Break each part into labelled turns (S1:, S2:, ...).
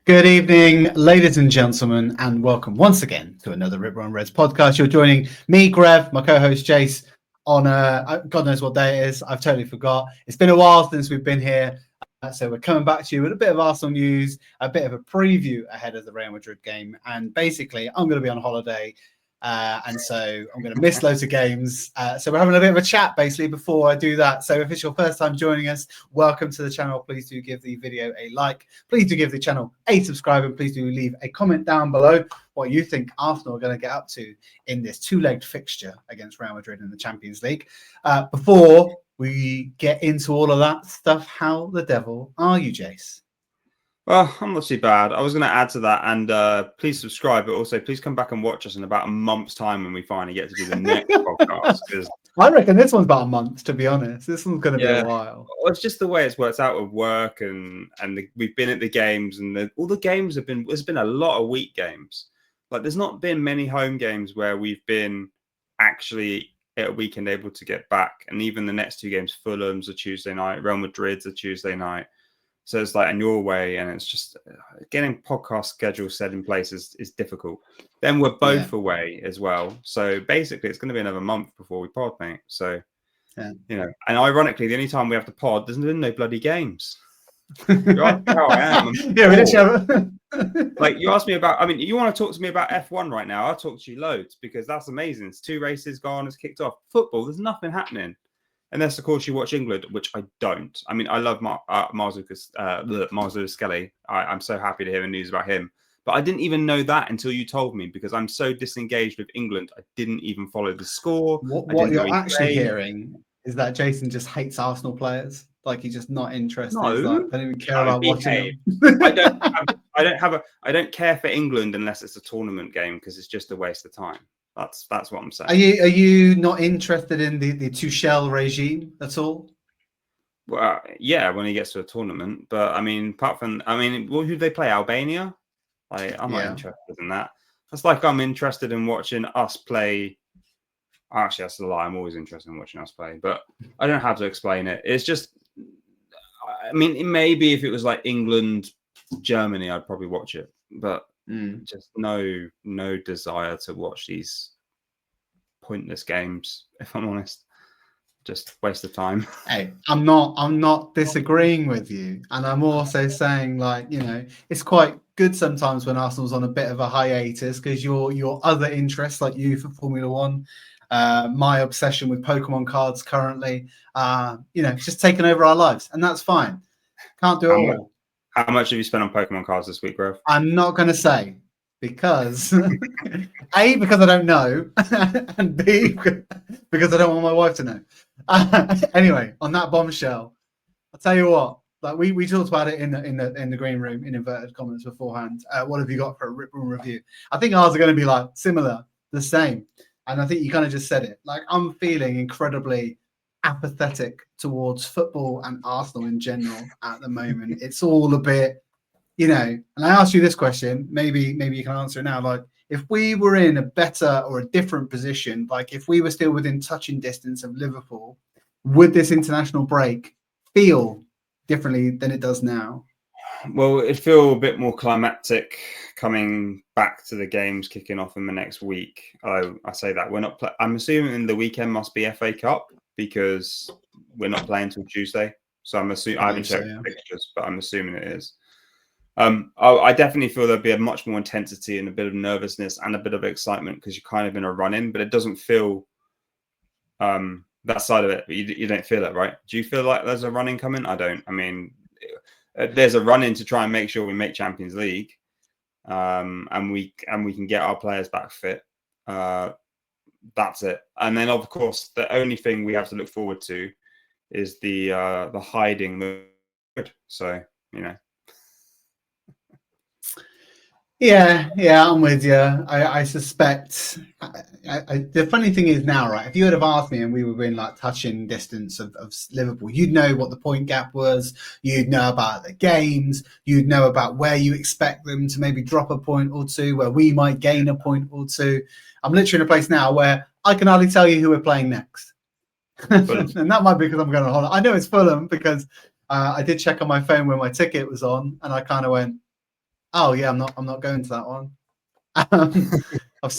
S1: Good evening, ladies and gentlemen, and welcome once again to another Rip Run Reds podcast. You're joining me, Grev, my co-host Jace, on God knows what day it is. I've totally forgot. It's been a while since we've been here, so we're coming back to you with a bit of Arsenal news, a bit of a preview ahead of the Real Madrid game, and basically I'm going to be on holiday. And so I'm going to miss loads of games. So we're having a bit of a chat basically before I do that. So if it's your first time joining us, welcome to the channel. Please do give the video a like. Please do give the channel a subscribe. And please do leave a comment down below what you think Arsenal are going to get up to in this two-legged fixture against Real Madrid in the Champions League. Before we get into all of that stuff, how the devil are you, Jace?
S2: Well, I'm not too bad. I was going to add to that, and please subscribe, but also please come back and watch us in about a month's time when we finally get to do the next podcast. Because
S1: I reckon this one's about a month, to be honest. This one's going to be a while.
S2: Well, it's just the way it's worked out with work, and we've been at the games, and all the games have been. There's been a lot of week games. Like there's not been many home games where we've been actually at a weekend able to get back, and even the next two games, Fulham's a Tuesday night, Real Madrid's a Tuesday night. So it's like in your way, and it's just getting podcast schedules set in place is difficult. Then we're both away as well. So basically, it's going to be another month before we pod, mate. So, and ironically, the only time we have to pod, there's been no bloody games. You ask me how I am. Like you asked me about, I mean, you want to talk to me about F1 right now? I'll talk to you loads because that's amazing. It's 2 races gone, it's kicked off. Football, there's nothing happening. Unless, of course, you watch England, which I don't. I mean, I love Marzoukas Skelly. I'm so happy to hear the news about him. But I didn't even know that until you told me because I'm so disengaged with England. I didn't even follow the score.
S1: What you're actually hearing is that Jason just hates Arsenal players. Like he's just not interested.
S2: No,
S1: like, I don't even care about watching them.
S2: I don't care for England unless it's a tournament game because it's just a waste of time. That's what I'm saying.
S1: Are you not interested in the Tuchel regime at all?
S2: Well, yeah, when he gets to a tournament. But I mean, apart from, who do they play? Albania? I'm not interested in that. That's like I'm interested in watching us play. Actually, that's a lie. I'm always interested in watching us play, but I don't have to explain it. It's just, I mean, maybe if it was like England, Germany, I'd probably watch it, but. Just no desire to watch these pointless games, if I'm honest. Just waste of time.
S1: Hey, I'm not disagreeing with you. And I'm also saying, like, it's quite good sometimes when Arsenal's on a bit of a hiatus because your other interests, like you for Formula One, my obsession with Pokemon cards currently, it's just taken over our lives. And that's fine. Can't do it all.
S2: How much have you spent on Pokemon cards this week, Grove?
S1: I'm not going to say because A, because I don't know, and B, because I don't want my wife to know. Anyway, on that bombshell, I'll tell you what. Like we talked about it in the green room in inverted commas beforehand. What have you got for a Rip Room review? I think ours are going to be like similar, the same, and I think you kind of just said it. Like I'm feeling incredibly apathetic towards football and Arsenal in general at the moment. It's all a bit, and I asked you this question, maybe you can answer it now. Like if we were in a better or a different position, like if we were still within touching distance of Liverpool, would this international break feel differently than it does now?
S2: Well, it'd feel a bit more climactic coming back to the games kicking off in the next week. I say that we're not. I'm assuming the weekend must be FA Cup because we're not playing until Tuesday. So I'm assuming I haven't checked the pictures, but I'm assuming it is. I definitely feel there'll be a much more intensity and a bit of nervousness and a bit of excitement because you're kind of in a run-in, but it doesn't feel that side of it. But you don't feel it, right? Do you feel like there's a run-in coming? I don't. I mean, there's a run-in to try and make sure we make Champions League, and we can get our players back fit. That's it. And then, of course, the only thing we have to look forward to is the hiding. So,
S1: Yeah, I'm with you. I suspect. The funny thing is now, right? If you would have asked me and we were in like touching distance of Liverpool, you'd know what the point gap was. You'd know about the games. You'd know about where you expect them to maybe drop a point or two, where we might gain a point or two. I'm literally in a place now where I can hardly tell you who we're playing next. And that might be because I'm going on holiday. I know it's Fulham because I did check on my phone when my ticket was on and I kind of went, Oh yeah, I'm not going to that one. I think I've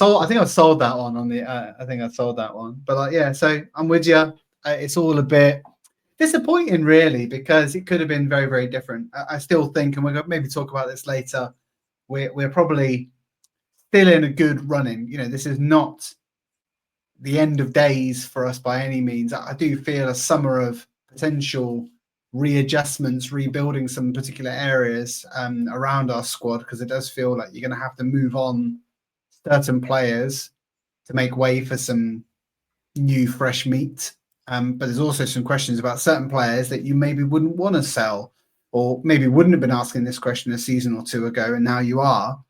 S1: sold that one on the. I think I sold that one. But like, yeah, so I'm with you. It's all a bit disappointing, really, because it could have been very, very different. I still think, and we're going to maybe talk about this later. We're probably still in a good running. This is not the end of days for us by any means. I do feel a summer of potential readjustments, rebuilding some particular areas around our squad, because it does feel like you're going to have to move on certain players to make way for some new, fresh meat. But there's also some questions about certain players that you maybe wouldn't want to sell, or maybe wouldn't have been asking this question a season or two ago, and now you are.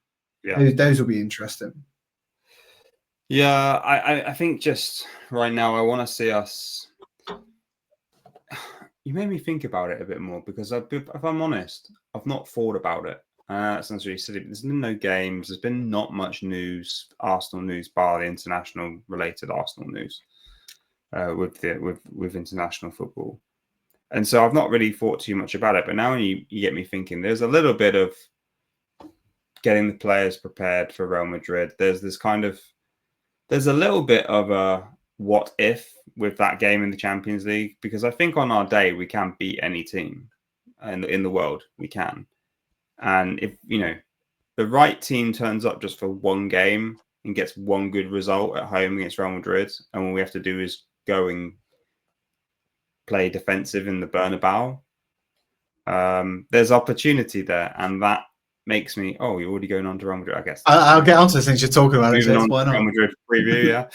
S2: Yeah.
S1: Those will be interesting.
S2: Yeah, I think just right now I want to see us. You made me think about it a bit more, because if I'm honest, I've not thought about it. Sounds really silly. There's been no games. There's been not much news, Arsenal news, bar the international related Arsenal news with international football. And so I've not really thought too much about it. But now you get me thinking. There's a little bit of getting the players prepared for Real Madrid. There's a little bit of a what if with that game in the Champions League, because I think on our day we can beat any team in the world. We can. And if the right team turns up just for one game and gets one good result at home against Real Madrid, and all we have to do is go and play defensive in the Bernabeu, there's opportunity there, and that makes me. Oh, you're already going on to Real Madrid, I guess.
S1: I'll get onto this since you're talking about it.
S2: Why not? Real Madrid preview, yeah.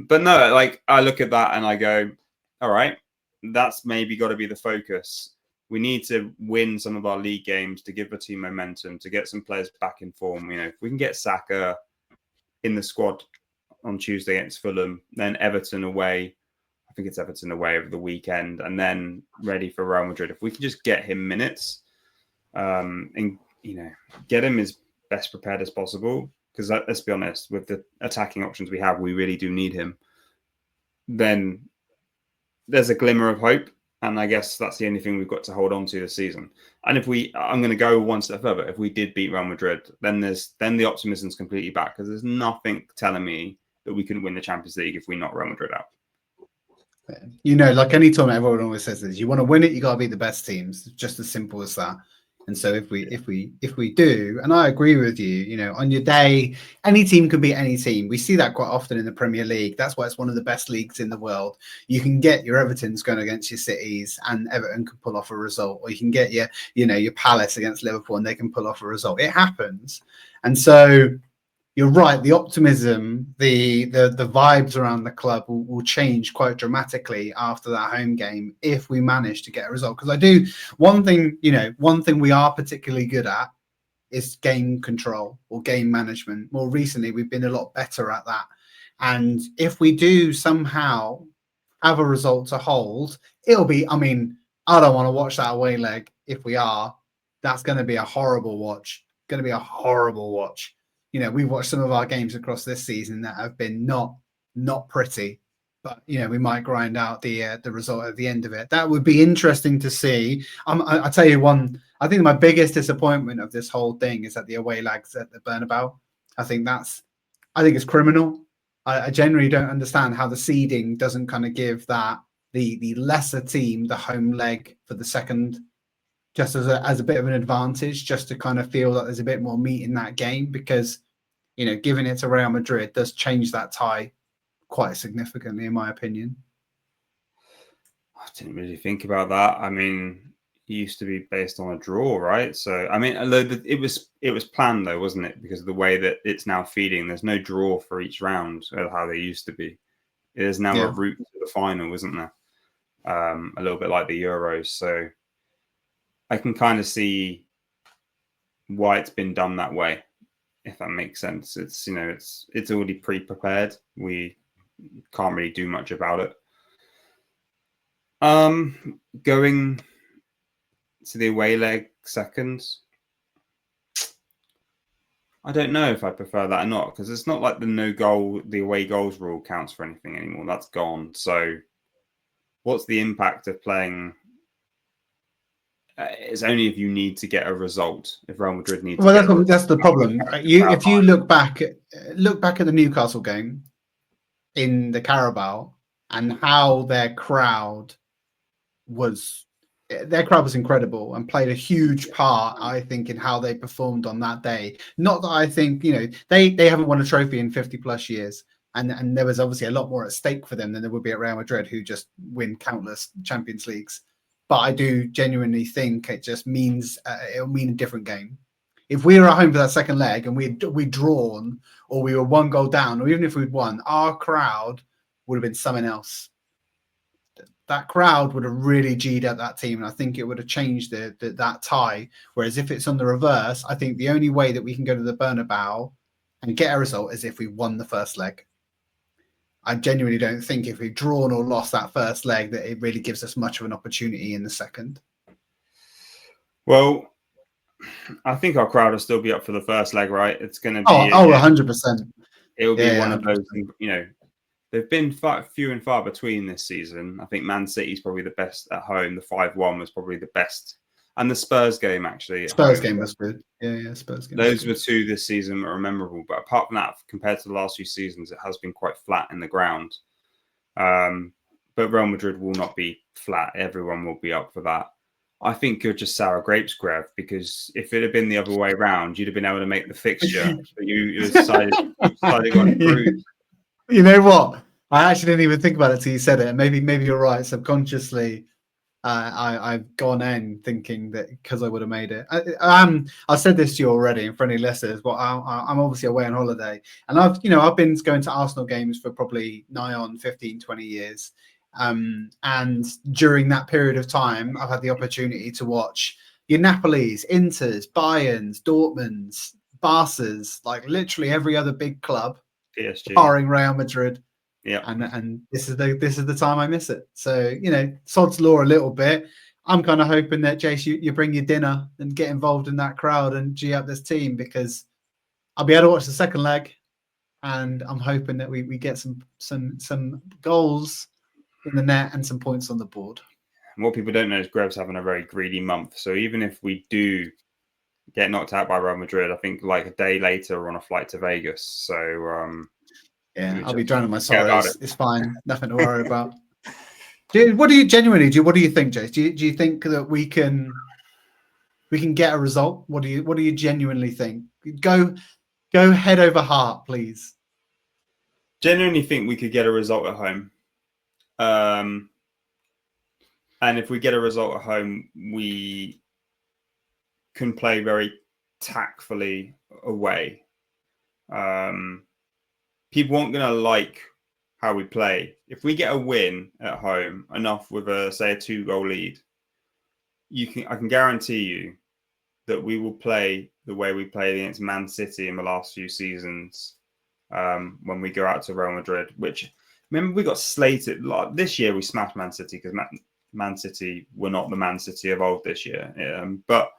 S2: But no, like I look at that and I go, all right, that's maybe got to be the focus. We need to win some of our league games to give the team momentum, to get some players back in form. If we can get Saka in the squad on Tuesday against Fulham, then Everton away. I think it's Everton away over the weekend, and then ready for Real Madrid. If we can just get him minutes, and get him as best prepared as possible, because let's be honest, with the attacking options we have, we really do need him. Then there's a glimmer of hope. And I guess that's the only thing we've got to hold on to this season. And I'm going to go one step further. If we did beat Real Madrid, then the optimism's completely back, because there's nothing telling me that we couldn't win the Champions League if we knock Real Madrid out.
S1: Like any tournament, everyone always says this: you want to win it, you got to beat the best teams. It's just as simple as that. And so if we do, and I agree with you, on your day, any team can beat any team. We see that quite often in the Premier League. That's why it's one of the best leagues in the world. You can get your Evertons going against your Cities, and Everton can pull off a result, or you can get your Palace against Liverpool, and they can pull off a result. It happens. And so you're right. The optimism, the vibes around the club will change quite dramatically after that home game if we manage to get a result. Because one thing we are particularly good at is game control or game management. More recently, we've been a lot better at that. And if we do somehow have a result to hold, it'll be. I mean, I don't want to watch that away leg. If we are, that's going to be a horrible watch. Going to be a horrible watch. We've watched some of our games across this season that have been not pretty, but we might grind out the result at the end of it. That would be interesting to see. I tell you one. I think my biggest disappointment of this whole thing is that the away legs at the Bernabeu. I think it's criminal. I generally don't understand how the seeding doesn't kind of give that the lesser team the home leg for the second, just as a bit of an advantage, just to kind of feel that there's a bit more meat in that game, because giving it to Real Madrid does change that tie quite significantly, in my opinion.
S2: I didn't really think about that. I mean, it used to be based on a draw, right? So, I mean, it was planned though, wasn't it? Because of the way that it's now feeding, there's no draw for each round, how they used to be. There's now a route to the final, isn't there? A little bit like the Euros. So I can kind of see why it's been done that way, if that makes sense. It's it's already pre-prepared. We can't really do much about it. Going to the away leg seconds, I don't know if I prefer that or not, because it's not like the away goals rule counts for anything anymore. That's gone. So what's the impact of playing it's only if you need to get a result. If Real Madrid need to
S1: well, that's the problem. If you look back at the Newcastle game in the Carabao and how their crowd was incredible and played a huge part, I think, in how they performed on that day. Not that I think, they haven't won a trophy in 50 plus years. And there was obviously a lot more at stake for them than there would be at Real Madrid, who just win countless Champions Leagues. But I do genuinely think it just means it'll mean a different game. If we were at home for that second leg and we'd drawn, or we were 1 goal down, or even if we'd won, our crowd would have been something else. That crowd would have really G'd up that team, and I think it would have changed that tie. Whereas if it's on the reverse, I think the only way that we can go to the Bernabeu and get a result is if we won the first leg. I genuinely don't think if we've drawn or lost that first leg that it really gives us much of an opportunity in the second.
S2: Well, I think our crowd will still be up for the first leg, right? It's going to be
S1: 100%.
S2: It will be one of those, they've been few and far between this season. I think Man City's probably the best at home. The 5-1 was probably the best. And the Spurs game, actually.
S1: Spurs game was good. Yeah, Spurs game.
S2: Those were two this season that are memorable. But apart from that, compared to the last few seasons, it has been quite flat in the ground. But Real Madrid will not be flat. Everyone will be up for that. I think you're just sour grapes, Grev, because if it had been the other way around, you'd have been able to make the fixture. But you decided on improve.
S1: You know what? I actually didn't even think about it till you said it. And maybe you're right. Subconsciously, I've gone in thinking that because I would have made it. I said this to you already in friendly listeners, but I'm obviously away on holiday, and I've been going to Arsenal games for probably nigh on 15, 20 years. And during that period of time, I've had the opportunity to watch your Napolis, Inters, Bayerns, Dortmunds, Barças, like literally every other big club,
S2: PSG,
S1: barring Real Madrid.
S2: Yeah,
S1: and this is the time I miss it. So sod's law a little bit. I'm kind of hoping that Jace, you bring your dinner and get involved in that crowd and G up this team, because I'll be able to watch the second leg, and I'm hoping that we get some goals in the net and some points on the board.
S2: And what people don't know is Grev's having a very greedy month. So even if we do get knocked out by Real Madrid, I think like a day later we're on a flight to Vegas. So
S1: I'll be drowning my sorrows. It's fine. Nothing to worry about. What do you think, Jace? Do you think that we can get a result? What do you genuinely think? Go head over heart, please.
S2: Genuinely think we could get a result at home. And if we get a result at home, we can play very tactfully away. People aren't going to like how we play. If we get a win at home, enough with a 2-goal lead, I can guarantee you that we will play the way we played against Man City in the last few seasons when we go out to Real Madrid, which... Remember, we got slated. This year, we smashed Man City because Man City were not the Man City of old this year. But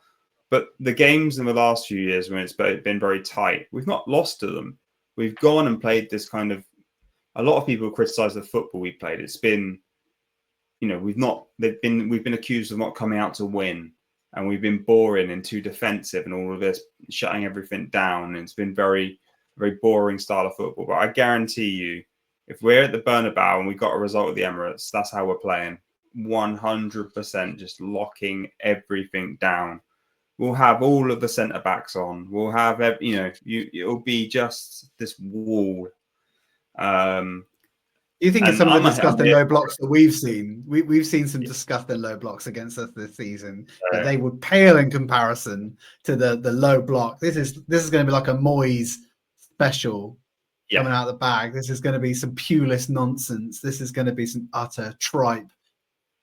S2: the games in the last few years, when it's been very tight, we've not lost to them. We've gone and played this kind of... A lot of people criticize the football we played. It's been, we've been accused of not coming out to win, and we've been boring and too defensive and all of this, shutting everything down. And it's been very, very boring style of football. But I guarantee you, if we're at the Bernabeu and we got a result at the Emirates, that's how we're playing. 100% just locking everything down. We'll have all of the centre backs on. We'll have, it'll be just this wall.
S1: You think it's some of the disgusting low blocks that we've seen? We've seen some disgusting low blocks against us this season, but they would pale in comparison to the low block. This is going to be like a Moyes special. Coming out of the bag. This is going to be some Pulis nonsense. This is going to be some utter tripe.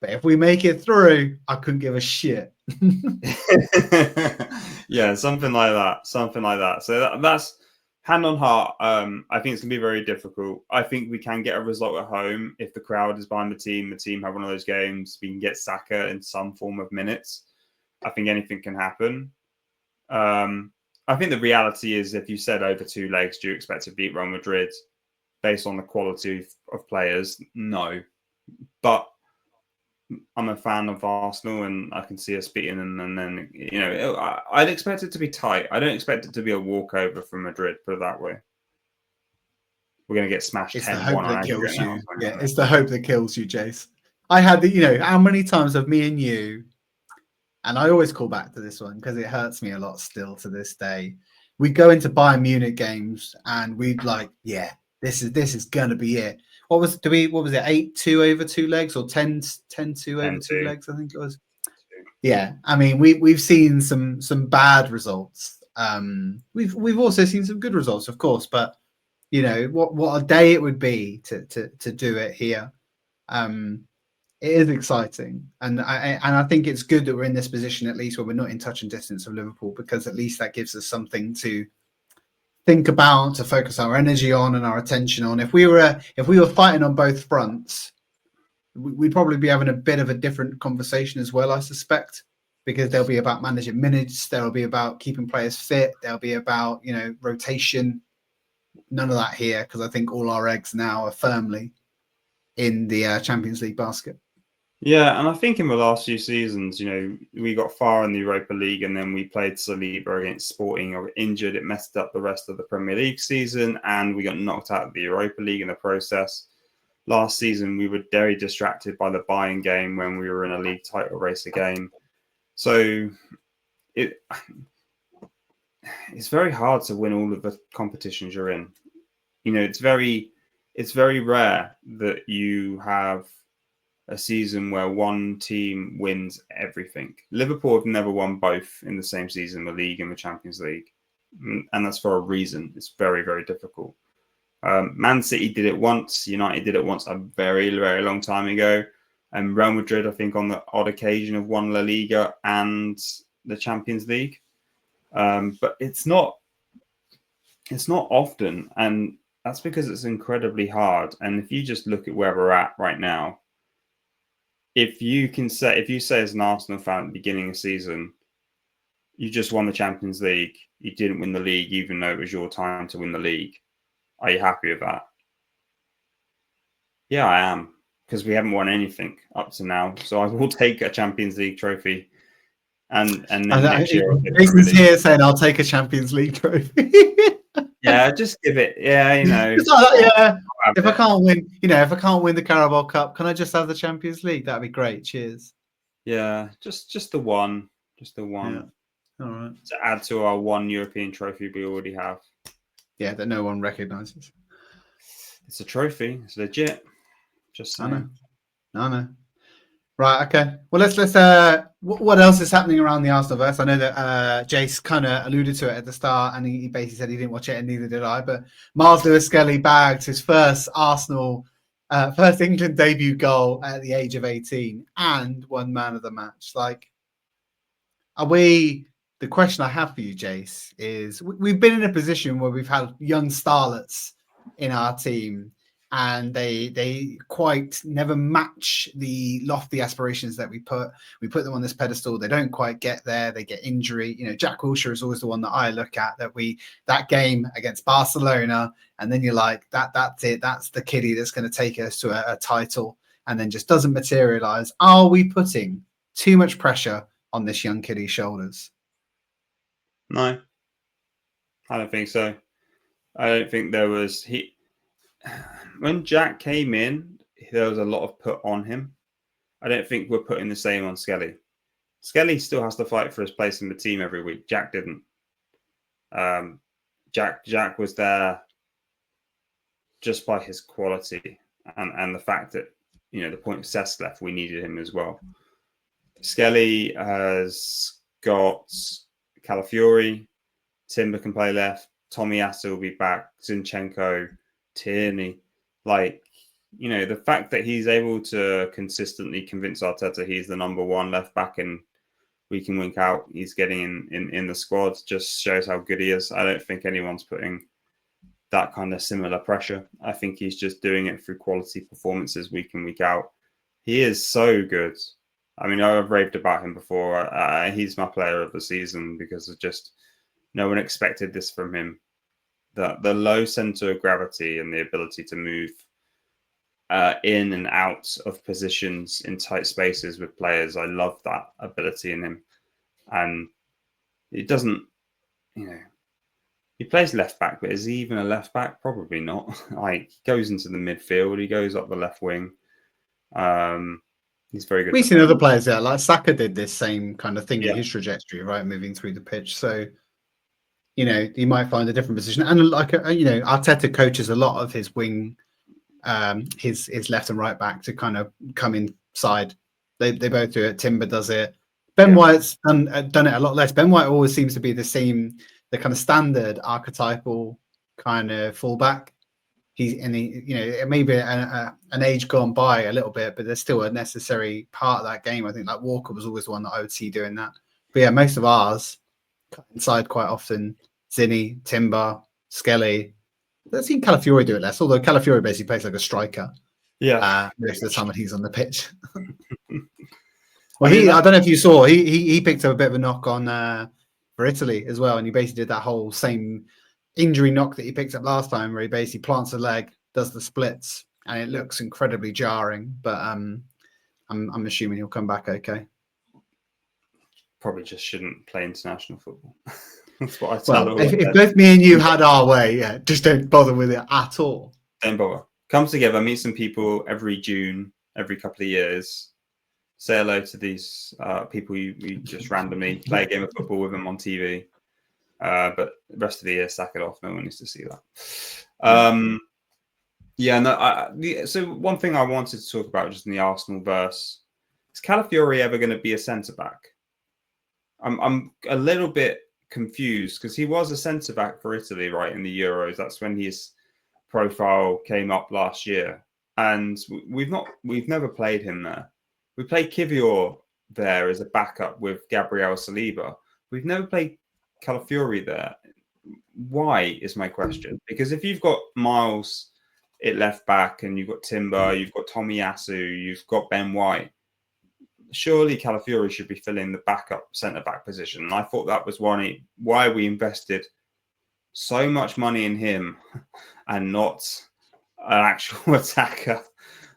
S1: But if we make it through, I couldn't give a shit.
S2: Yeah, something like that. So that's hand on heart. I think it's going to be very difficult. I think we can get a result at home if the crowd is behind the team have one of those games. We can get Saka in some form of minutes. I think anything can happen. I think the reality is, if you said over 2 legs, do you expect to beat Real Madrid based on the quality of players? No. But I'm a fan of Arsenal, and I can see us beating them. And then I'd expect it to be tight. I don't expect it to be a walkover from Madrid. Put it that way. We're going to get smashed 10-1
S1: It's the hope
S2: on
S1: that kills
S2: aggregate
S1: you.
S2: now.
S1: Yeah, it's the hope that kills you, Jace. I had how many times have me and you, and I always call back to this one because it hurts me a lot still to this day. We go into Bayern Munich games and we'd like, yeah, this is gonna be it. What was it? 8-2 over 2 legs or 10-2 over 2 legs? I think it was. Yeah, I mean we've seen some bad results. We've also seen some good results, of course, but what a day it would be to do it here. It is exciting, and I think it's good that we're in this position at least where we're not in touch and distance of Liverpool, because at least that gives us something to think about, to focus our energy on and our attention on. If we were fighting on both fronts, we'd probably be having a bit of a different conversation as well, I suspect, because they'll be about managing minutes, there'll be about keeping players fit, there'll be about rotation. None of that here, because I think all our eggs now are firmly in the Champions League basket.
S2: Yeah, and I think in the last few seasons, we got far in the Europa League, and then we played Saliba against Sporting or injured. It messed up the rest of the Premier League season, and we got knocked out of the Europa League in the process. Last season, we were very distracted by the Bayern game when we were in a league title race again. So it's very hard to win all of the competitions you're in. It's very rare that you have a season where one team wins everything. Liverpool have never won both in the same season, the league and the Champions League. And that's for a reason. It's very, very difficult. Man City did it once. United did it once a very, very long time ago. And Real Madrid, I think, on the odd occasion have won La Liga and the Champions League. But it's not often. And that's because it's incredibly hard. And if you just look at where we're at right now, if you say as an Arsenal fan at the beginning of the season, you just won the Champions League, you didn't win the league, even though it was your time to win the league, are you happy with that? Yeah, I am, because we haven't won anything up to now. So I will take a Champions League trophy, and then next year
S1: Jason's here saying I'll take a Champions League trophy.
S2: Yeah, just give it. Yeah,
S1: yeah. If I can't win the Carabao Cup, can I just have the Champions League? That'd be great. Cheers.
S2: Yeah, just the one. Just the one.
S1: Yeah. All right.
S2: To add to our one European trophy we already have.
S1: Yeah, that no one recognises.
S2: It's a trophy. It's legit. Just saying.
S1: I know. Right. Okay. Well, let's. What else is happening around the Arsenalverse? I know that Jace kind of alluded to it at the start, and he basically said he didn't watch it, and neither did I. But Miles Lewis-Skelly bagged his first England debut goal at the age of 18, and won man of the match. Like, the question I have for you, Jace, is we've been in a position where we've had young starlets in our team, and they quite never match the lofty aspirations that we put them on this pedestal. They don't quite get there. They get injury. Jack Wilshere is always the one that I look at, that game against Barcelona, and then you're like, that's it. That's the kiddie that's going to take us to a title, and then just doesn't materialize. Are we putting too much pressure on this young kiddie's shoulders?
S2: No, I don't think so. I don't think there was when Jack came in, there was a lot of put on him. I don't think we're putting the same on Skelly. Skelly still has to fight for his place in the team every week. Jack didn't. Jack was there just by his quality and the fact that the point of Cesc left, we needed him as well. Skelly has got Calafiori, Timber can play left, Tomiyasu will be back, Zinchenko, Tierney. The fact that he's able to consistently convince Arteta he's the number one left back and week in, week out, he's getting in the squad just shows how good he is. I don't think anyone's putting that kind of similar pressure. I think he's just doing it through quality performances week in, week out. He is so good. I mean, I've raved about him before. He's my player of the season because of just no one expected this from him. The low center of gravity and the ability to move in and out of positions in tight spaces with players. I love that ability in him. And it doesn't, he plays left back, but is he even a left back? Probably not. Like, he goes into the midfield, he goes up the left wing. He's very good.
S1: We've seen other players there, like Saka did this same kind of thing in
S2: Yeah.
S1: his trajectory, right, moving through the pitch. So, he might find a different position. And like, Arteta coaches a lot of his wing, his left and right back to kind of come inside. They both do it. Timber does it. Ben White's done it a lot less. Ben White always seems to be the kind of standard archetypal kind of fullback. It may be an age gone by a little bit, but there's still a necessary part of that game. I think like Walker was always the one that I would see doing that. But yeah, most of ours cut inside quite often. Zinni, Timber, Skelly. I've seen Calafiori do it less, although Calafiori basically plays like a striker.
S2: Yeah,
S1: most of the time when he's on the pitch. Well, I don't know if you saw, he picked up a bit of a knock on for Italy as well, and he basically did that whole same injury knock that he picked up last time, where he basically plants a leg, does the splits, and it looks incredibly jarring. But I'm assuming he'll come back okay.
S2: Probably just shouldn't play international football. That's what I tell
S1: if both me and you had our way, just don't bother with it at all.
S2: Don't bother. Come together, meet some people every June, every couple of years. Say hello to these people you just randomly play a game of football with them on TV. But the rest of the year, sack it off. No one needs to see that. So one thing I wanted to talk about just in the Arsenal verse, is Calafiori ever going to be a centre-back? I'm a little bit confused because he was a centre-back for Italy, right, in the Euros. That's when his profile came up last year. And we've never played him there. We played Kivior there as a backup with Gabriel Saliba. We've never played Calafiori there. Why is my question? Because if you've got Miles at left back and you've got Timber, you've got Tomiyasu, you've got Ben White, surely Calafiori should be filling the backup centre-back position. And I thought that was why we invested so much money in him and not an actual attacker.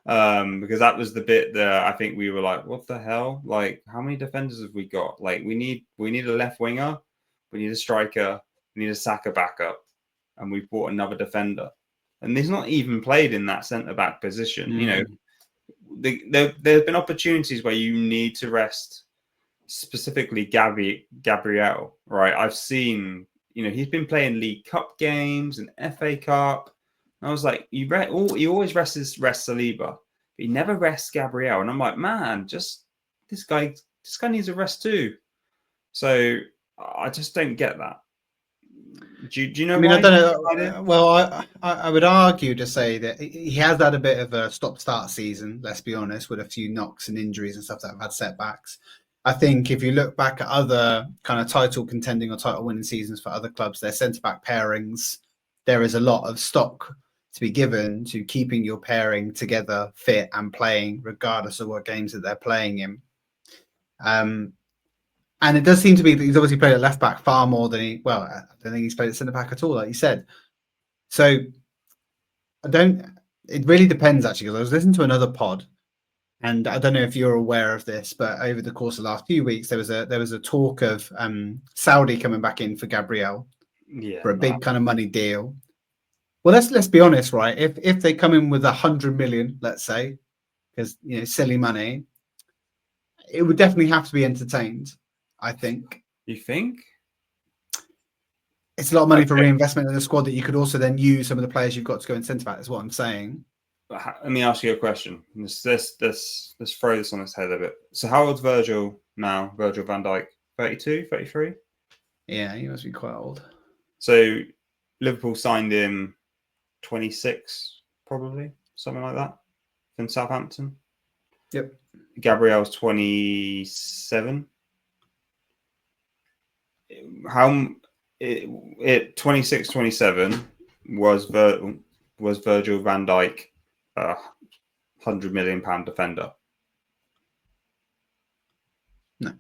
S2: Because that was the bit that I think we were like, what the hell? Like, how many defenders have we got? Like, we need a left winger, we need a striker, we need a Saka backup, and we've bought another defender. And he's not even played in that centre-back position. There have been opportunities where you need to rest specifically Gabriel, right? I've seen, he's been playing League Cup games and FA Cup. And I was like, he always rests Saliba, but he never rests Gabriel. And I'm like, man, just this guy needs a rest too. So I just don't get that. Do you know?
S1: I mean, I don't know. Well, I would argue to say that he has had a bit of a stop-start season, let's be honest, with a few knocks and injuries and stuff that have had setbacks. I think if you look back at other kind of title contending or title winning seasons for other clubs, their centre-back pairings, there is a lot of stock to be given to keeping your pairing together, fit and playing, regardless of what games that they're playing in. And it does seem to be that he's obviously played at left back far more than I don't think he's played at centre back at all, like you said. So it really depends actually, because I was listening to another pod, and I don't know if you're aware of this, but over the course of the last few weeks, there was a talk of Saudi coming back in for Gabriel for a big kind of money deal. Well, let's be honest, right? If they come in with 100 million, let's say, because silly money, it would definitely have to be entertained. I think.
S2: You think?
S1: It's a lot of money for reinvestment in the squad that you could also then use some of the players you've got to go in centre back, is what I'm saying.
S2: Let me ask you a question. Let's throw this on its head a bit. So how old's Virgil now? Virgil van Dijk? 32, 33?
S1: Yeah, he must be quite old.
S2: So Liverpool signed him 26, probably, something like that, from Southampton.
S1: Yep.
S2: Gabriel's 27. How it 26, 27 was Virgil van Dijk £100 million defender?
S1: No,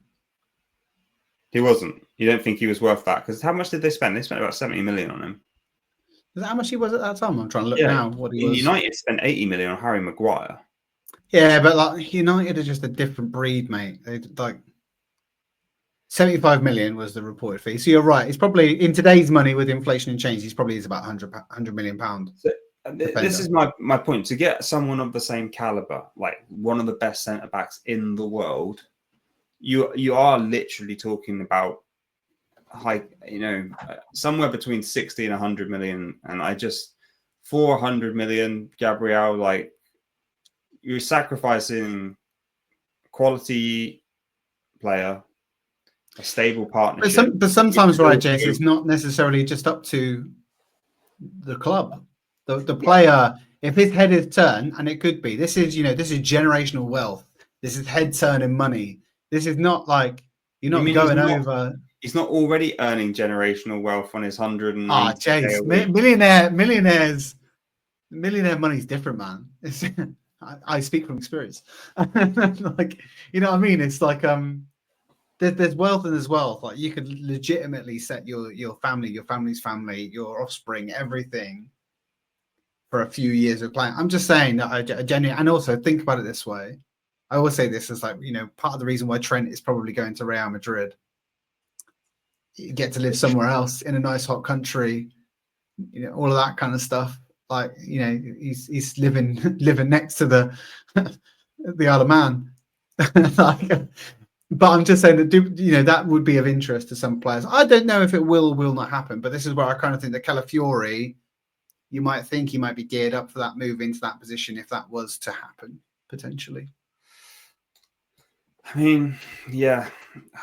S2: he wasn't. You don't think he was worth that? Because how much did they spend? They spent about 70 million on him.
S1: Is that how much he was at that time? I'm trying to look now. What he was.
S2: United spent 80 million on Harry Maguire.
S1: Yeah, but like United are just a different breed, mate. They like 75 million was the reported fee. So you're right. It's probably in today's money with inflation and change. He's probably is about 100 million pound.
S2: So, this is my point. To get someone of the same caliber, like one of the best centre backs in the world, you are literally talking about somewhere between 60 and 100 million. And 400 million, Gabriel, like you're sacrificing quality player, a stable partnership.
S1: But sometimes, right, Jace, it's not necessarily just up to the club. The player, if his head is turned, and it could be, this is generational wealth. This is head turning money. This is not like you're not going over.
S2: He's not already earning generational wealth on his 100 and
S1: Jace, millionaire money is different, man. I speak from experience. Like, you know what I mean? It's like there's wealth and there's wealth. Like you could legitimately set your family, your family's family, your offspring, everything for a few years of playing. I'm just saying that I genuinely, and also think about it this way. I always say this as like, part of the reason why Trent is probably going to Real Madrid. You get to live somewhere else in a nice hot country, all of that kind of stuff. Like, he's living next to the Isle of Man. But I'm just saying that that would be of interest to some players. I don't know if it will or will not happen, but this is where I kind of think that Calafiori, you might think he might be geared up for that move into that position if that was to happen potentially.
S2: I mean, yeah,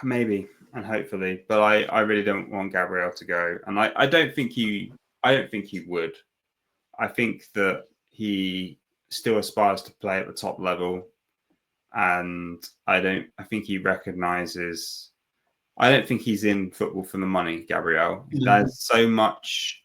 S2: maybe and hopefully, but I really don't want Gabriel to go, and I don't think he would. I think that he still aspires to play at the top level. And I think he recognizes, I don't think he's in football for the money, Gabriel. There's so much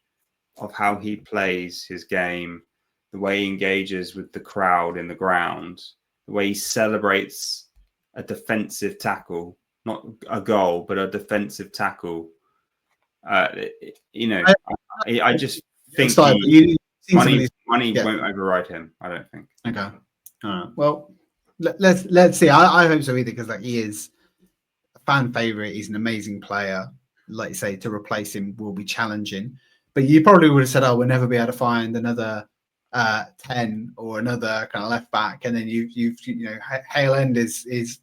S2: of how he plays his game, the way he engages with the crowd in the ground, the way he celebrates a defensive tackle, not a goal, but a defensive tackle. I just think money won't override him. I don't think.
S1: Okay. All right. Well, let's see. I hope so either, because like he is a fan favorite. He's an amazing player. Like you say, to replace him will be challenging. But you probably would have said, "Oh, we'll never be able to find another 10 or another kind of left back." And then Hale End is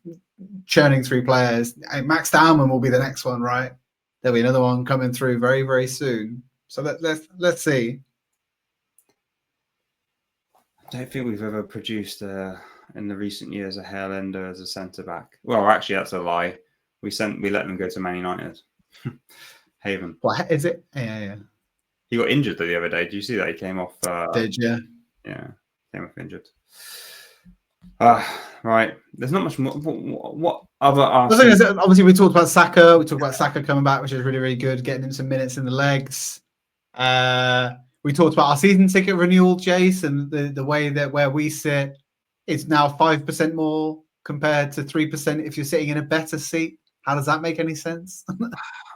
S1: churning through players. Max Dowman will be the next one, right? There'll be another one coming through very, very soon. So let's see.
S2: I don't think we've ever produced in the recent years a Hale Ender as a centre back. Well, actually, that's a lie. We let them go to Man United. Haven.
S1: What is it? Yeah.
S2: He got injured the other day. Did you see that? He came off.
S1: Did you?
S2: Yeah, came off injured. Right. There's not much more. What other?
S1: Obviously, we talked about Saka. We talked about Saka coming back, which is really, really good. Getting him some minutes in the legs. We talked about our season ticket renewal, Jace, and the way that where we sit, it's now 5% more compared to 3% if you're sitting in a better seat. How does that make any sense?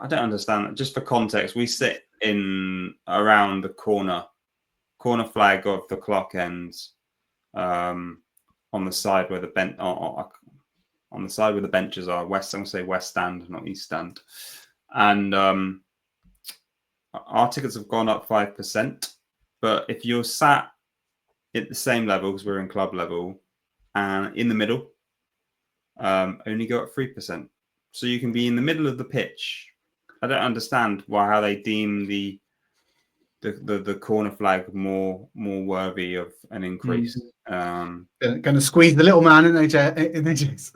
S2: I don't understand that. Just for context, we sit in around the corner flag of the clock ends, on the side where the benches are. I'm gonna say West Stand, not East Stand, and our tickets have gone up 5%. But if you're sat at the same level, because we're in club level, and in the middle, only go up 3%. So you can be in the middle of the pitch. I don't understand how they deem the corner flag more worthy of an increase.
S1: Going to squeeze the little man in AJ.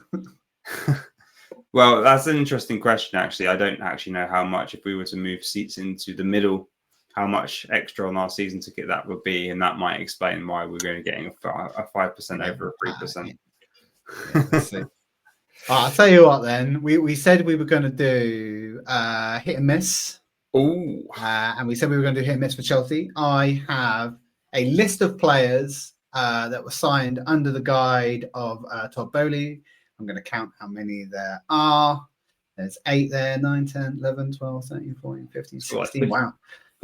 S2: Well, that's an interesting question, actually. I don't actually know how much, if we were to move seats into the middle, how much extra on our season ticket that would be, and that might explain why we're going to getting a 5% over a 3%.
S1: Let's see. I'll tell you what. Then we said we were going to do hit and miss.
S2: Oh,
S1: and we said we were going to do hit and miss for Chelsea. I have a list of players that were signed under the guide of Todd Boehly. I'm going to count how many there are. There's 8 there, 9, 10, 11, 12, 13, 14, 15, 16. Wow.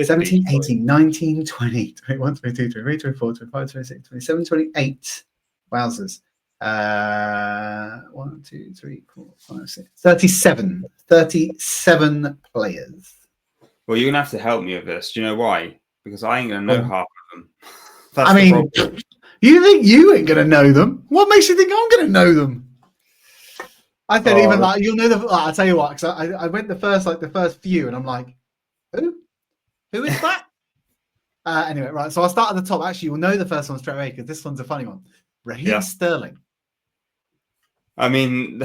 S1: 17, 18, 19, 20, 21, 22, 23, 24, 25, 26, 27, 28. Wowzers. 1, 2, 3, 4, 5, 6, 37. 37 players.
S2: Well, you're going to have to help me with this. Do you know why? Because I ain't going to know half of them.
S1: I mean, you think you ain't going to know them? What makes you think I'm going to know them? I said even like, you'll know the... I'll tell you what, because I went the first few, and I'm like, who? Who is that? Anyway, right. So I'll start at the top. Actually, you'll know the first one straight away because this one's a funny one. Raheem Sterling.
S2: I mean,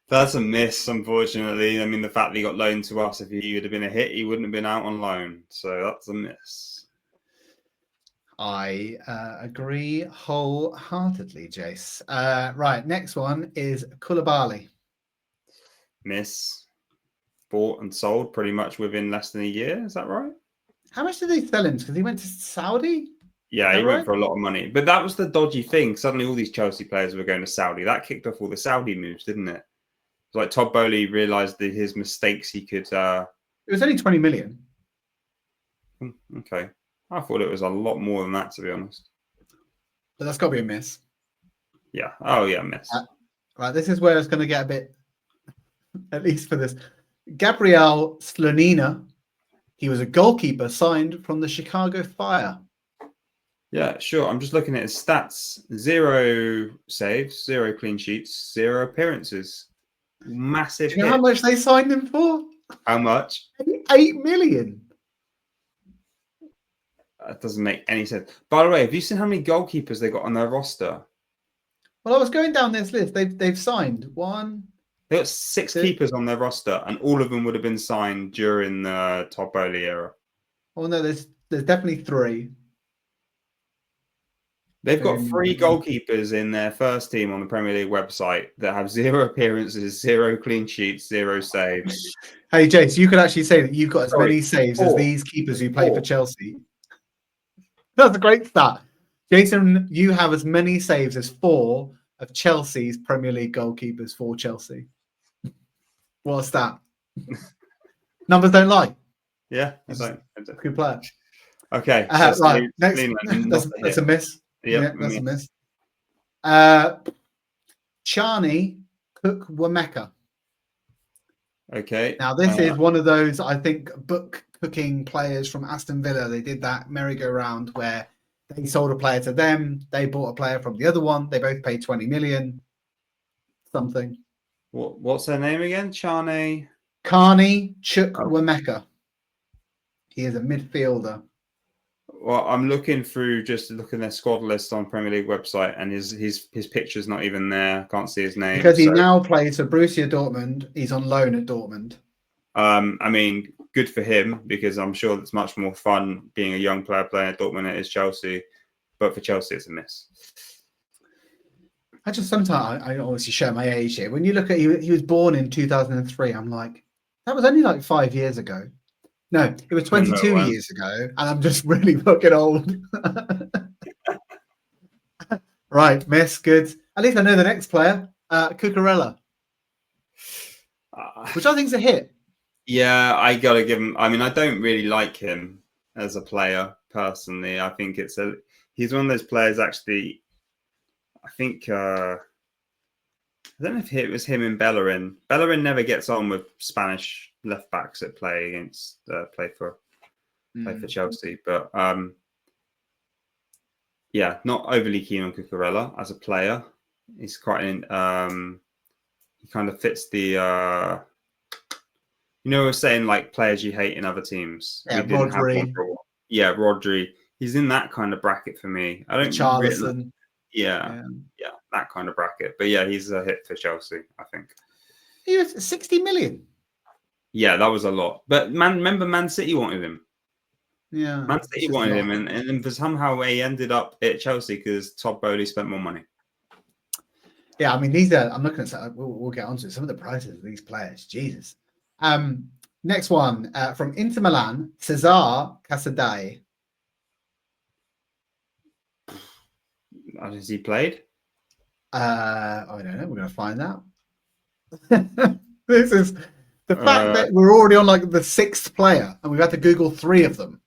S2: that's a miss, unfortunately. I mean, the fact that he got loaned to us, if he would have been a hit, he wouldn't have been out on loan. So that's a miss.
S1: I agree wholeheartedly, Jace. Right. Next one is Koulibaly.
S2: Miss. Bought and sold pretty much within less than a year. Is that right?
S1: How much did they sell him? Because he went to Saudi?
S2: Yeah, he went for a lot of money. But that was the dodgy thing. Suddenly all these Chelsea players were going to Saudi. That kicked off all the Saudi moves, didn't it? It's like Todd Boehly realised that his mistakes he could... It
S1: was only 20 million.
S2: Okay. I thought it was a lot more than that, to be honest.
S1: But that's got to be a miss.
S2: Yeah. Oh, yeah, miss.
S1: Right, this is where it's going to get a bit... At least for this. Gabriel Slonina. He was a goalkeeper signed from the Chicago Fire.
S2: Yeah, sure. I'm just looking at his stats. 0 saves, 0 clean sheets, 0 appearances. Massive.
S1: Do you know how much they signed him for?
S2: How much?
S1: 8 million.
S2: That doesn't make any sense. By the way, have you seen how many goalkeepers they got on their roster?
S1: Well, I was going down this list. They've signed 1.
S2: They got 6 keepers on their roster, and all of them would have been signed during the Todd Boehly era.
S1: Oh no, there's definitely 3.
S2: They've got 3 goalkeepers in their first team on the Premier League website that have 0 appearances, 0 clean sheets, 0 saves.
S1: Hey, Jace, you could actually say that you've got as many saves as these keepers who play for Chelsea. That's a great stat. Jason, you have as many saves as 4 of Chelsea's Premier League goalkeepers for Chelsea. What's that? Numbers don't lie.
S2: Yeah,
S1: Good player.
S2: Okay.
S1: Right. Next, that's a miss.
S2: Yep,
S1: Yeah, that's a miss. Charney Cook-Wameka.
S2: Okay.
S1: Now, this is one of those, I think, book cooking players from Aston Villa. They did that merry-go-round where they sold a player to them. They bought a player from the other one. They both paid 20 million. Something.
S2: What's their name again? Carney
S1: Chukwuemeka. He is a midfielder.
S2: Well, I'm looking through just looking at their squad list on Premier League website, and his picture's not even there. Can't see his name
S1: because he now plays for Borussia Dortmund. He's on loan at Dortmund.
S2: I mean, good for him because I'm sure it's much more fun being a young player playing at Dortmund than it is Chelsea. But for Chelsea, it's a miss.
S1: I just sometimes I obviously show my age here. When you look at he was born in 2003. I'm like, that was only like 5 years ago. No, it was 22 years ago, and I'm just really fucking old. Right, miss, good. At least I know the next player, Cucurella, which I think is a hit.
S2: Yeah, I gotta give him. I mean, I don't really like him as a player personally. I think he's one of those players. Actually, I think I don't know if it was him and Bellerin. Bellerin never gets on with Spanish left backs that play against play for Chelsea, but yeah, not overly keen on Cucurella as a player. He's quite he kind of fits the we're saying like players you hate in other teams.
S1: Yeah, Rodri.
S2: Yeah, Rodri. He's in that kind of bracket for me. I don't
S1: Charlison.
S2: Yeah, that kind of bracket. But yeah, he's a hit for Chelsea, I think.
S1: He was 60 million.
S2: Yeah, that was a lot. But remember Man City wanted him.
S1: Yeah.
S2: Man City wanted him, and then for somehow he ended up at Chelsea because Todd Boehly spent more money.
S1: Yeah, I mean, these are, I'm looking at, we'll get onto some of the prices of these players. Jesus. Next one from Inter Milan, Cesar Casadei.
S2: Has he played?
S1: I don't know. We're going to find out. This is The fact that we're already on like the 6th player and we've had to Google 3 of them.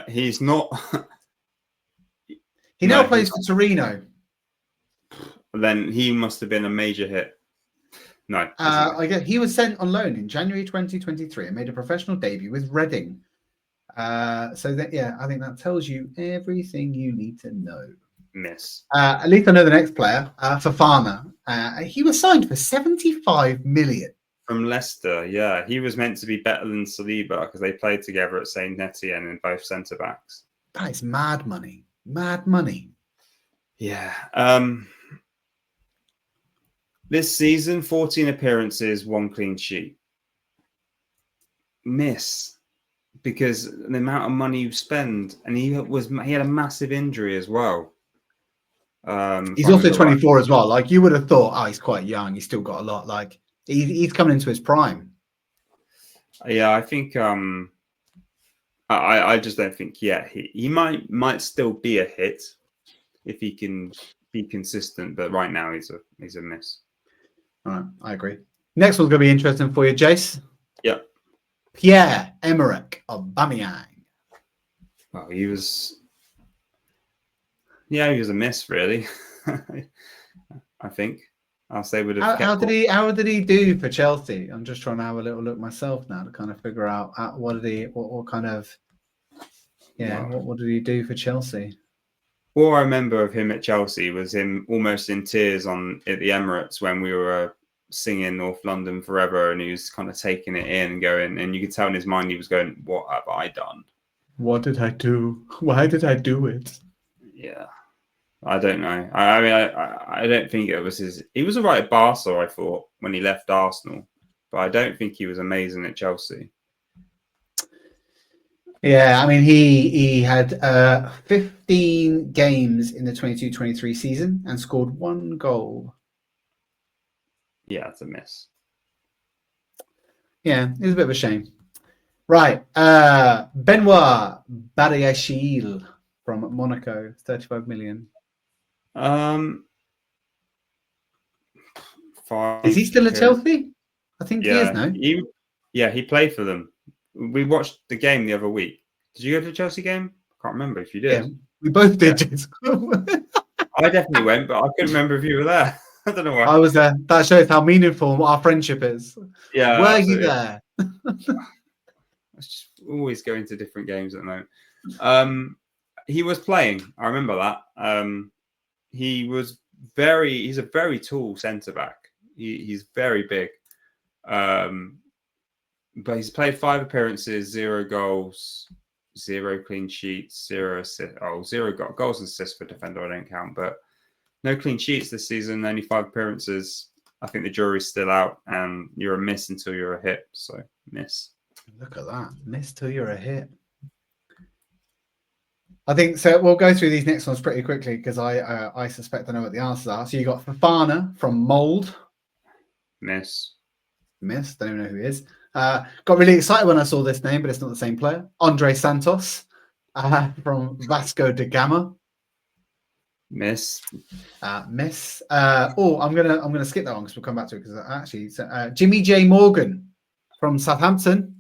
S2: He's not.
S1: He now plays for Torino.
S2: Then he must have been a major hit. No.
S1: I guess he was sent on loan in January 2023 and made a professional debut with Reading. So that, yeah, I think that tells you everything you need to know.
S2: Miss.
S1: At least I know the next player, Fofana. He was signed for 75 million.
S2: From Leicester, yeah. He was meant to be better than Saliba because they played together at St Etienne in both centre-backs.
S1: That is mad money. Mad money.
S2: Yeah. This season, 14 appearances, 1 clean sheet. Miss. Because the amount of money you spend, and he had a massive injury as well.
S1: He's also 24 as well. Like you would have thought, he's quite young. He's still got a lot. Like he's coming into his prime.
S2: Yeah, I think. I just don't think. Yeah, he might still be a hit if he can be consistent. But right now, he's a miss.
S1: All right, I agree. Next one's going to be interesting for you, Jace.
S2: Yeah.
S1: Pierre-Emerick Aubameyang.
S2: Well, he was a miss, really. I think I'll say would have.
S1: How did he do for Chelsea? I'm just trying to have a little look myself now to kind of figure out what did he do for Chelsea?
S2: All I remember of him at Chelsea was him almost in tears at the Emirates when we were singing North London Forever, and he was kind of taking it in and going, and you could tell in his mind he was going, "What have I done?
S1: What did I do? Why did I do it?"
S2: Yeah, I don't know. I mean, I don't think it was his. He was all right at Barca, I thought, when he left Arsenal, but I don't think he was amazing at Chelsea.
S1: Yeah, I mean, he had 15 games in the 22-23 season and scored 1 goal.
S2: Yeah, it's a miss.
S1: Yeah, it was a bit of a shame. Right. Benoit Badiashile from Monaco, 35 million. Is he still at Chelsea? I think he is now.
S2: He played for them. We watched the game the other week. Did you go to the Chelsea game? I can't remember if you did.
S1: Yeah, we both did.
S2: Yeah. I definitely went, but I couldn't remember if you were there. I don't know why.
S1: I was there. That shows how meaningful our friendship is.
S2: Yeah.
S1: Were absolutely. You there?
S2: I just always going to different games at the moment. He was playing. I remember that. He's a very tall centre back. He's very big. But he's played 5 appearances, 0 goals, 0 clean sheets, 0 assists. 0 goals and assists for defender. I don't count, but no clean sheets this season. Only 5 appearances. I think the jury's still out, and you're a miss until you're a hit. So miss.
S1: Look at that, miss till you're a hit. I think so. We'll go through these next ones pretty quickly because I suspect I know what the answers are. So you got Fofana from Mold.
S2: Miss.
S1: Don't even know who he is. Got really excited when I saw this name, but it's not the same player. Andre Santos from Vasco da Gama.
S2: Miss.
S1: Miss. I'm gonna skip that one because we'll come back to it because actually Jimmy J Morgan from Southampton.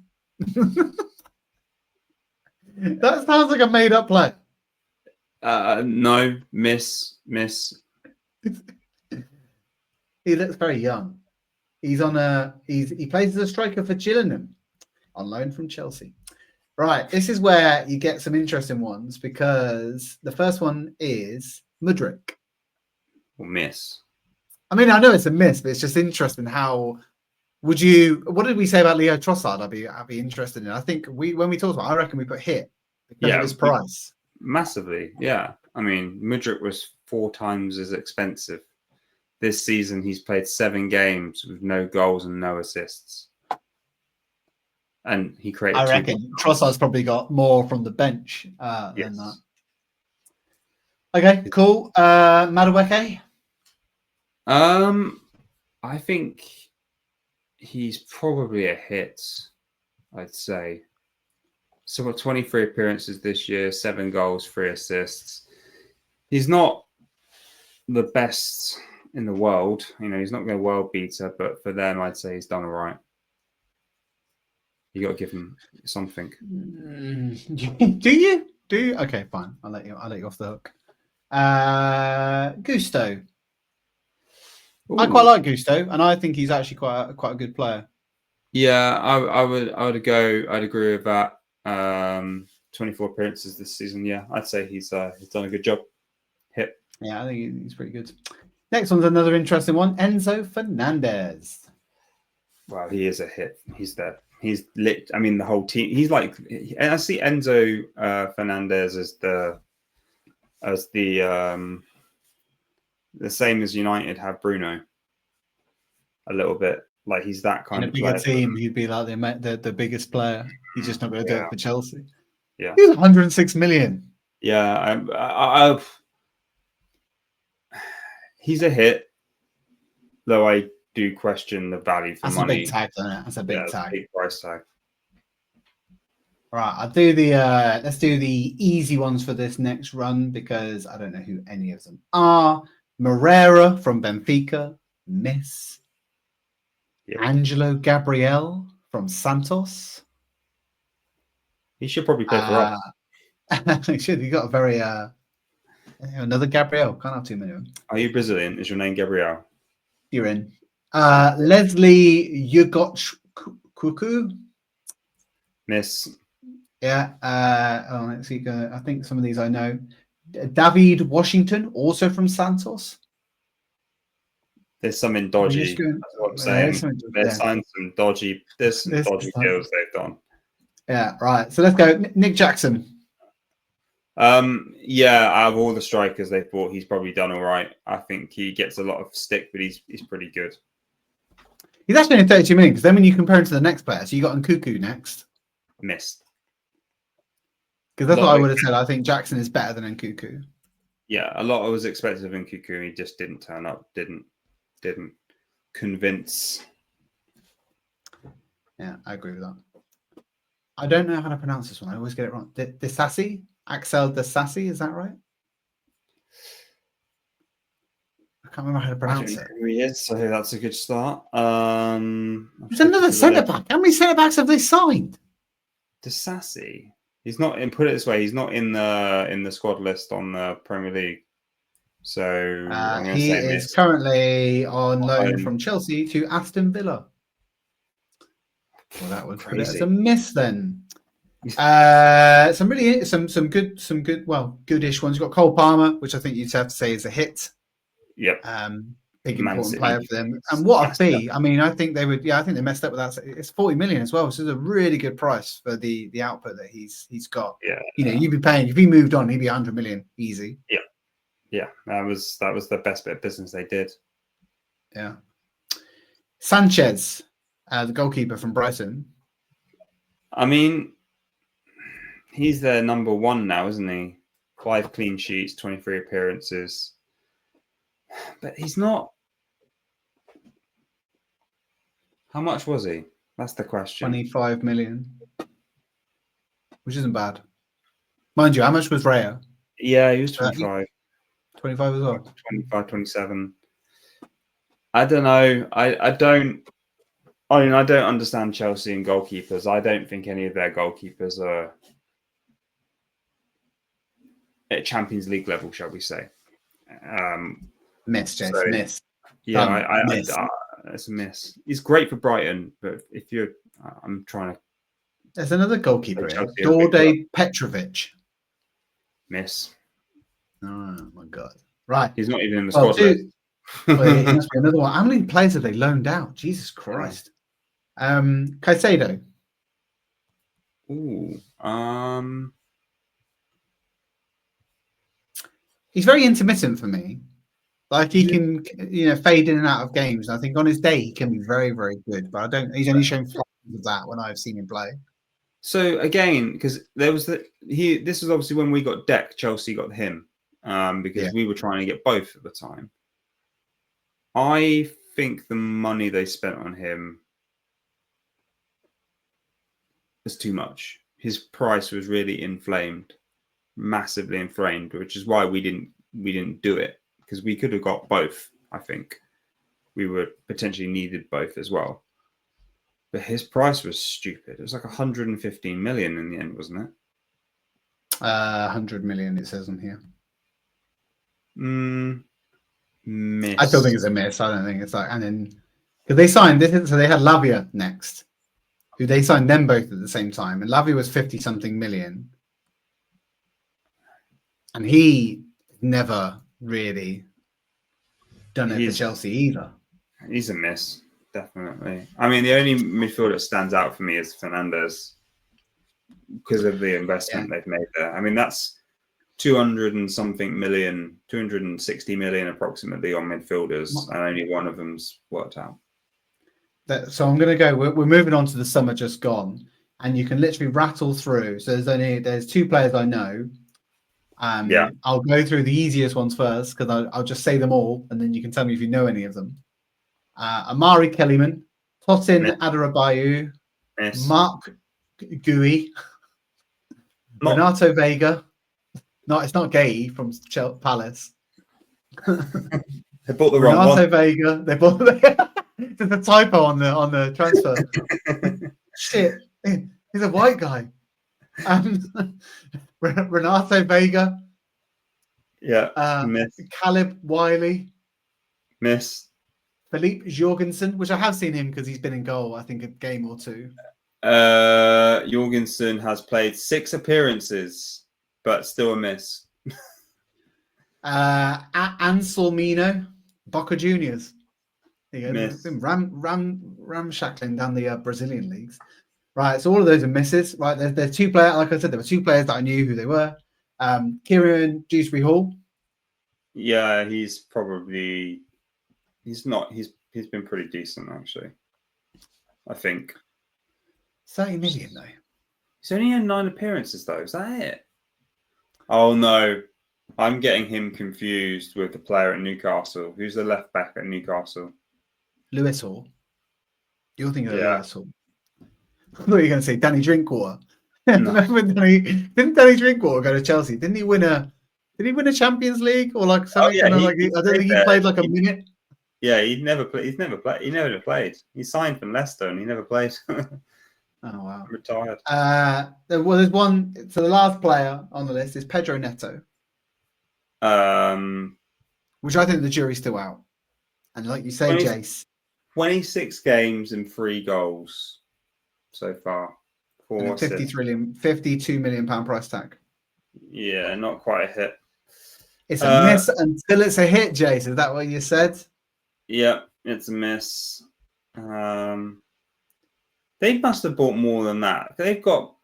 S1: That sounds like a made-up play.
S2: No, miss.
S1: He looks very young. He's he plays as a striker for Gillingham on loan from Chelsea. Right, this is where you get some interesting ones because the first one is Mudryk.
S2: Well, miss.
S1: I mean, I know it's a miss, but it's just interesting how what did we say about Leo Trossard? I'd be interested in. I think when we talked about it, I reckon we put hit because of his price.
S2: Massively, yeah. I mean, Mudryk was 4 times as expensive. This season, he's played 7 games with no goals and no assists. And he created.
S1: I reckon Trossard's probably got more from the bench than that. Okay, cool. Madueke?
S2: I think he's probably a hit, I'd say. So got 23 appearances this year, 7 goals, 3 assists. He's not the best in the world. You know, he's not going to world beater, but for them, I'd say he's done all right. You got to give him something.
S1: Do you? Okay, fine. I'll let you off the hook. Gusto.
S2: Ooh.
S1: I quite like Gusto, and I think he's actually quite a good player.
S2: Yeah, I would go. I'd agree with that. 24 appearances this season. Yeah, I'd say he's done a good job. Hit.
S1: Yeah, I think he's pretty good. Next one's another interesting one. Enzo Fernandez.
S2: Wow, he is a hit. He's there. He's lit. I mean, the whole team. He's like. I see Enzo Fernandez as the same as United have Bruno. A little bit like he's that kind
S1: in
S2: of
S1: a bigger
S2: player.
S1: team. He'd be like the biggest player. He's just not going to do it for Chelsea.
S2: Yeah,
S1: he was 106 million.
S2: Yeah, he's a hit. Though I do question the value for money.
S1: That's a big tag, isn't it? That's a big tag.
S2: Big price tag.
S1: All right, I'll do the let's do the easy ones for this next run because I don't know who any of them are. Moreira from Benfica, miss. Yep. Angelo Gabriel from Santos.
S2: He should probably play for us.
S1: He should. He got a very another Gabriel. Can't have too many of them.
S2: Are you Brazilian? Is your name Gabriel?
S1: You're in. Leslie Yugochukwu.
S2: Miss.
S1: Yeah. Let's see. I think some of these I know. David Washington, also from Santos.
S2: There's something dodgy. That's what I'm saying. There's some dodgy. There's some dodgy deals they've done.
S1: Yeah, right. So let's go. Nick Jackson.
S2: Yeah, out of all the strikers they've bought, he's probably done all right. I think he gets a lot of stick, but he's pretty good.
S1: He's actually only 32 million because then when you compare him to the next player, so you got Nkuku next.
S2: Missed.
S1: Because that's what I would have said. I think Jackson is better than Nkuku.
S2: Yeah, a lot was expected of Nkuku. He just didn't turn up. Didn't convince.
S1: Yeah, I agree with that. I don't know how to pronounce this one. I always get it wrong. Disasi? Axel Disasi, is that right? I can't remember how to pronounce it.
S2: Who he is, so that's a good start.
S1: There's another centre back. How many centre backs have they signed?
S2: Disasi. He's not in. Put it this way, he's not in the squad list on the Premier League. So
S1: he is currently on loan from Chelsea to Aston Villa. Well, that would put it as a miss then. Some good, goodish ones. You've got Cole Palmer, which I think you'd have to say is a hit.
S2: Yep.
S1: Big important player for them. And what a fee! I mean, I think they would. Yeah, I think they messed up with that. It's 40 million as well, which is a really good price for the output that he's got.
S2: Yeah.
S1: You'd be paying if he moved on, he'd be 100 million easy.
S2: Yeah. Yeah, that was the best bit of business they did.
S1: Yeah. Sanchez, the goalkeeper from Brighton.
S2: I mean, he's their number one now, isn't he? 5 clean sheets, 23 appearances. But he's not. How much was he? That's the question.
S1: 25 million. Which isn't bad. Mind you, how much was Raya?
S2: Yeah, he was 25.
S1: 25 as well.
S2: 25, 27. I don't know. I don't understand Chelsea and goalkeepers. I don't think any of their goalkeepers are at Champions League level, shall we say.
S1: Miss, James. So, miss.
S2: Yeah, it's a miss. He's great for Brighton, but if you're... I'm trying to...
S1: There's another goalkeeper here. Dorde Petrovic.
S2: Miss.
S1: Oh my god! Right,
S2: he's not even in the squad list.
S1: Well, he must be another one. How many players have they loaned out? Jesus Christ! Caicedo.
S2: Ooh,
S1: he's very intermittent for me. Like he can, fade in and out of games. I think on his day he can be very, very good. But he's only shown flashes of that when I've seen him play.
S2: So again, because there was this was obviously when we got Deck, Chelsea got him. Because we were trying to get both at the time. I think the money they spent on him was too much. His price was really inflamed, massively inflamed, which is why we didn't do it, because we could have got both. I think we were potentially needed both as well. But his price was stupid. It was like 115 million in the end, wasn't it?
S1: 100 million, it says on here.
S2: Miss.
S1: I still think it's a miss. I don't think it's like, and then because they signed this, so they had Lavia next, who they signed them both at the same time, and Lavia was 50 something million, and he never really done it for Chelsea either.
S2: He's a miss, definitely. I mean, the only midfielder that stands out for me is Fernandes because of the investment they've made there. I mean, that's 200 and something million, 260 million approximately on midfielders, and only one of them's worked out.
S1: So I'm going to go. We're moving on to the summer just gone, and you can literally rattle through. So there's 2 players I know. I'll go through the easiest ones first because I'll just say them all, and then you can tell me if you know any of them. Amari Kellyman, Tosin Adarabayu, Mark Gui, Renato Vega. No, it's not Gay from Palace.
S2: They bought the wrong one.
S1: Renato Vega. They bought there's a typo on the transfer. Shit, he's a white guy. Renato Vega.
S2: Yeah. Miss.
S1: Caleb Wiley.
S2: Miss.
S1: Philippe Jorgensen, which I have seen him because he's been in goal, I think, a game or 2.
S2: Jorgensen has played 6 appearances, but still a miss.
S1: Anselmino, Boca Juniors. There you go.
S2: Miss.
S1: Been ramshackling down the Brazilian leagues. Right, so all of those are misses. Right, there's 2 players. Like I said, there were 2 players that I knew who they were. Kieran Dewsbury Hall.
S2: Yeah, he's not. He's been pretty decent actually. I think
S1: 30 million though.
S2: He's only had 9 appearances though. Is that it? Oh no, I'm getting him confused with the player at Newcastle. Who's the left back at Newcastle?
S1: Lewis Hall. You're thinking of Lewis Hall. I thought you were going to say Danny Drinkwater.
S2: No.
S1: Didn't Danny Drinkwater go to Chelsea? Didn't he win a Champions League or like something? I don't think he played like a minute.
S2: Yeah, he never played. He signed from Leicester and he never played.
S1: Oh wow.
S2: Retired.
S1: There's one. So the last player on the list is Pedro Neto. Which I think the jury's still out. And like you say, Jace,
S2: 26 games and 3 goals so far.
S1: 52 million pound price tag.
S2: Yeah, not quite a hit.
S1: It's a miss until it's a hit, Jace. Is that what you said?
S2: Yeah, it's a miss. They must have bought more than that. They've got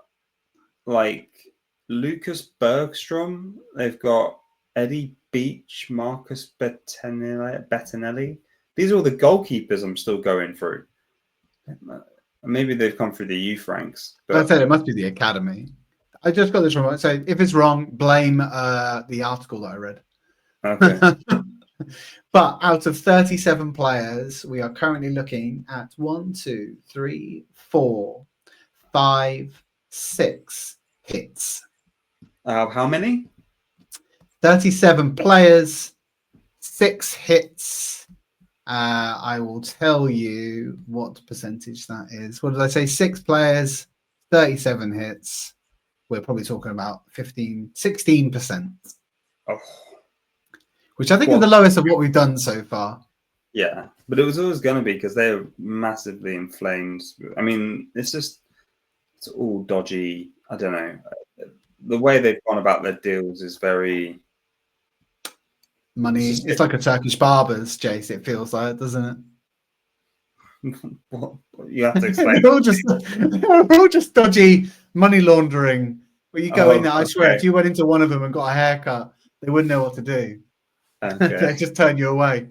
S2: like Lucas Bergstrom. They've got Eddie Beach, Marcus Bettinelli. These are all the goalkeepers I'm still going through. Maybe they've come through the youth ranks. But
S1: I said it must be the academy. I just got this wrong. So if it's wrong, blame the article that I read.
S2: Okay.
S1: But out of 37 players, we are currently looking at 1, 2, 3, 4, 5, 6 hits.
S2: How many?
S1: 37 players, 6 hits. I will tell you what percentage that is. What did I say? 6 players, 37 hits. We're probably talking about 16%.
S2: Oh.
S1: Which I think is the lowest of what we've done so far.
S2: Yeah, but it was always going to be because they're massively inflamed. I mean, it's all dodgy. I don't know. The way they've gone about their deals is very...
S1: Money. It's like a Turkish barbers, Jace, it feels like, doesn't
S2: it? What? You have to explain.
S1: They're all just dodgy money laundering. Where you go in there, I swear, if you went into one of them and got a haircut, they wouldn't know what to do.
S2: Okay.
S1: They just turn you away.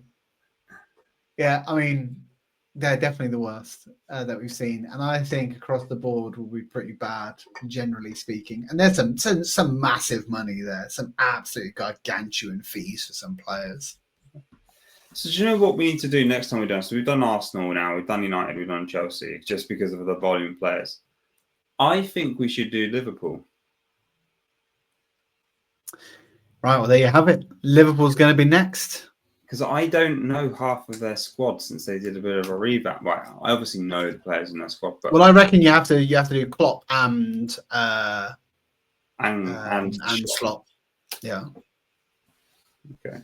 S1: Yeah, I mean, they're definitely the worst that we've seen, and I think across the board will be pretty bad, generally speaking. And there's some massive money there, some absolute gargantuan fees for some players.
S2: So do you know what we need to do next time we're done? So we've done Arsenal now, we've done United, we've done Chelsea, just because of the volume of players. I think we should do Liverpool.
S1: Right, well, there you have it. Liverpool's going to be next.
S2: because I don't know half of their squad since they did a bit of a revamp. Well, I obviously know the players in their squad, but
S1: Well, I reckon you have to do Klopp and Slot. Yeah.
S2: Okay.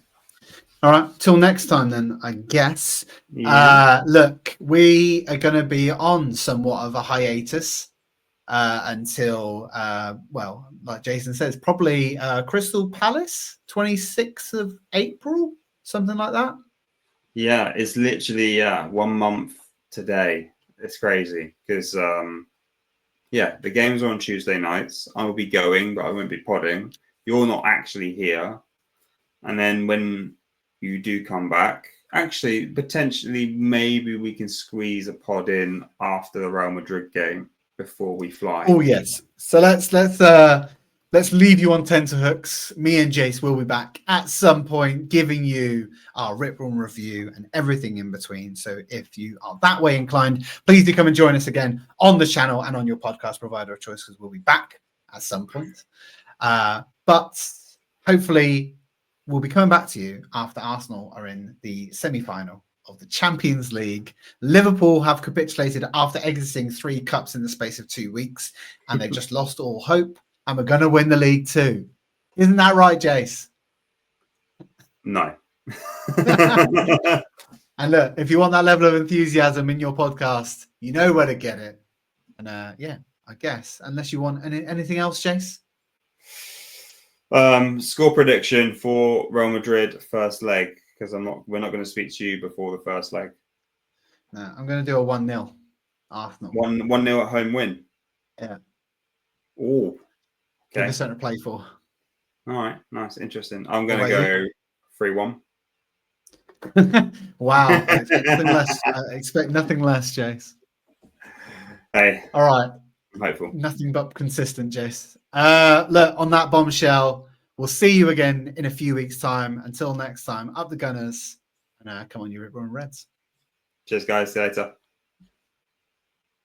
S1: All right. Till next time, then, I guess.
S2: Yeah.
S1: Look, we are going to be on somewhat of a hiatus until, well, like Jason says, probably Crystal Palace, 26th of April, something like that.
S2: Yeah, it's literally 1 month today. It's crazy because yeah, the games are on Tuesday nights. I will be going, but I won't be podding. You're not actually here, and then when you do come back, actually potentially maybe we can squeeze a pod in after the Real Madrid game before we fly.
S1: Oh yes. So let's leave you on tenterhooks. Me and Jace will be back at some point, giving you our Rip Run review and everything in between. So if you are that way inclined, please do come and join us again on the channel and on your podcast provider of choice, because we'll be back at some point. But hopefully we'll be coming back to you after Arsenal are in the semi-final of the Champions League. Liverpool have capitulated after exiting 3 cups in the space of 2 weeks, and they've just lost all hope. And we're going to win the league too. Isn't that right, Jace?
S2: No.
S1: And look, if you want that level of enthusiasm in your podcast, you know where to get it. And yeah, I guess, unless you want anything else, Jace?
S2: Score prediction for Real Madrid first leg, because we're not going to speak to you before the first leg.
S1: No, I'm going to do a 1-0 Arsenal.
S2: 1-0 at home win.
S1: Yeah.
S2: Oh.
S1: Give
S2: Okay.
S1: us something to play for.
S2: All right. Nice. Interesting. I'm going to go 3-1.
S1: Wow. I expect nothing less, Jace.
S2: Hey.
S1: All right.
S2: I'm hopeful.
S1: Nothing but consistent, Jace. Look, on that bombshell, we'll see you again in a few weeks' time. Until next time, up the Gunners. And come on, you Rip Run Reds.
S2: Cheers, guys. See you later.